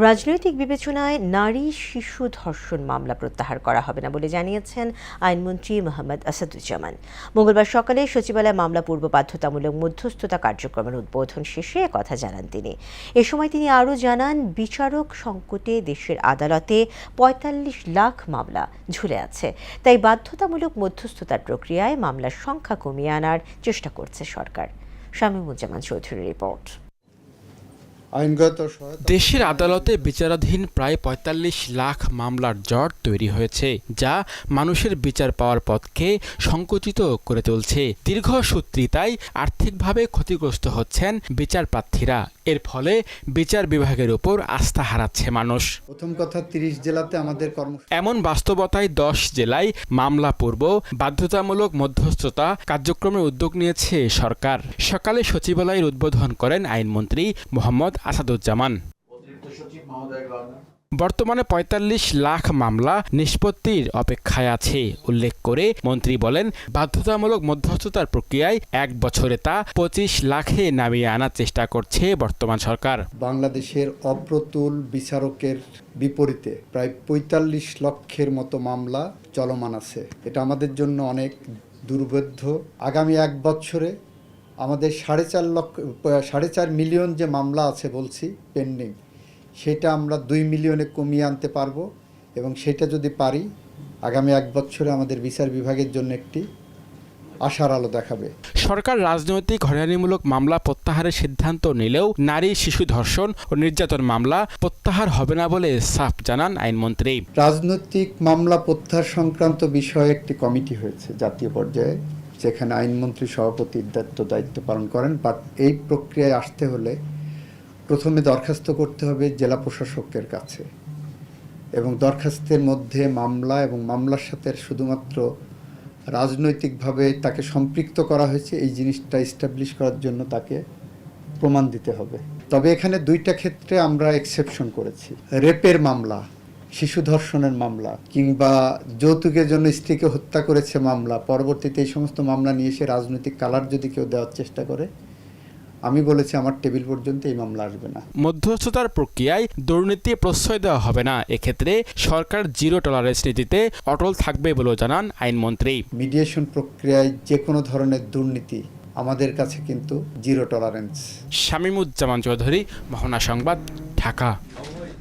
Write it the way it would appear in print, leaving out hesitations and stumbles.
রাজনৈতিক বিবেচনায় নারী শিশু ধর্ষণ মামলা প্রত্যাহার করা হবে না বলে জানিয়েছেন আইনমন্ত্রী মোহাম্মদ আসাদুজ্জামান। মঙ্গলবার সকালে সচিবালয়ে মামলা পূর্ব বাধ্যতামূলক মধ্যস্থতা কার্যক্রমের উদ্বোধন শেষে একথা জানান তিনি। এ সময় তিনি আরও জানান, বিচারক সংকটে দেশের আদালতে ৪৫ লাখ মামলা ঝুলে আছে, তাই বাধ্যতামূলক মধ্যস্থতার প্রক্রিয়ায় মামলার সংখ্যা কমিয়ে আনার চেষ্টা করছে সরকার। শামীমুজ্জামান চৌধুরীর রিপোর্ট। দেশের আদালতে বিচারাধীন প্রায় ৪৫ লাখ মামলার জট তৈরি হয়েছে, যা মানুষের বিচার পাওয়ার পথকে সংকুচিত করে তুলছে। দীর্ঘসূত্রিতায় আর্থিকভাবে ক্ষতিগ্রস্ত হচ্ছেন বিচারপ্রার্থীরা। এর ফলে বিচার বিভাগের উপর আস্থা হারাচ্ছে মানুষ। প্রথম কথা, ৩০ জেলাতে আমাদের এমন বাস্তবতায় ১০ জেলায় মামলা পূর্ব বাধ্যতামূলক মধ্যস্থতা কার্যক্রমের উদ্যোগ নিয়েছে সরকার। সকালে সচিবালয়ের উদ্বোধন করেন আইনমন্ত্রী মোহাম্মদ আসাদুজ্জামান। বর্তমানে ৪৫ লাখ মামলা নিষ্পত্তির অপেক্ষায় আছে উল্লেখ করে মন্ত্রী বলেন, বাধ্যতামূলক মধ্যস্থতার প্রক্রিয়ায় ১ বছরে তা ২৫ লাখে নামিয়ে আনার চেষ্টা করছে বর্তমান সরকার। বাংলাদেশের অপ্রতুল বিচারকের বিপরীতে প্রায় ৪৫ লক্ষের মতো মামলা চলমান আছে। এটা আমাদের জন্য অনেক দুর্বোধ্য। আগামী ১ বছরে আমাদের ৪.৫ মিলিয়ন যে মামলা আছে বলছি পেন্ডিং, সেটা আমরা ২ মিলিয়নে কমিয়ে আনতে পারবো, এবং সেটা যদি পারি আগামী ১ বছরে আমাদের বিচার বিভাগের জন্য একটি আশার আলো দেখাবে। সরকার রাজনৈতিক হয়রানিমূলক মামলা প্রত্যাহারের সিদ্ধান্ত নিলেও নারী শিশু ধর্ষণ ও নির্যাতন মামলা প্রত্যাহার হবে না বলে সাফ জানান আইনমন্ত্রী। রাজনৈতিক মামলা প্রত্যাহার সংক্রান্ত বিষয়ে একটি কমিটি হয়েছে জাতীয় পর্যায়ে, যেখানে আইনমন্ত্রী সভাপতির দায়িত্ব পালন করেন। বাট এই প্রক্রিয়ায় আসতে হলে প্রথমে দরখাস্ত করতে হবে জেলা প্রশাসকের কাছে, এবং দরখাস্তের মধ্যে মামলা এবং মামলার সাথে শুধুমাত্র রাজনৈতিকভাবে তাকে সম্পৃক্ত করা হয়েছে এই জিনিসটা এস্টাবলিশ করার জন্য তাকে প্রমাণ দিতে হবে। তবে এখানে ২টা ক্ষেত্রে আমরা এক্সেপশন করেছি। রেপের মামলা, শিশু ধর্ষণের মামলা, কিংবা যৌতুকের জন্য স্ত্রীকে হত্যা করেছে মামলা, পরবর্তীতে এই সমস্ত মামলা নিয়ে এসে রাজনৈতিক কালার যদি কেউ দেওয়ার চেষ্টা করে, আমি বলেছি আমার টেবিল পর্যন্ত এই মামলা আসবে না। মধ্যস্থতার প্রক্রিয়ায় দুর্নীতি প্রশ্রয় দেওয়া হবে না। এক্ষেত্রে সরকার জিরো টলারেন্স নীতিতে অটল থাকবে বলেও জানান আইনমন্ত্রী। মিডিয়েশন প্রক্রিয়ায় যে কোনো ধরনের দুর্নীতি আমাদের কাছে কিন্তু জিরো টলারেন্স। শামীমুজ্জামান চৌধুরী, মোহনা সংবাদ, ঢাকা।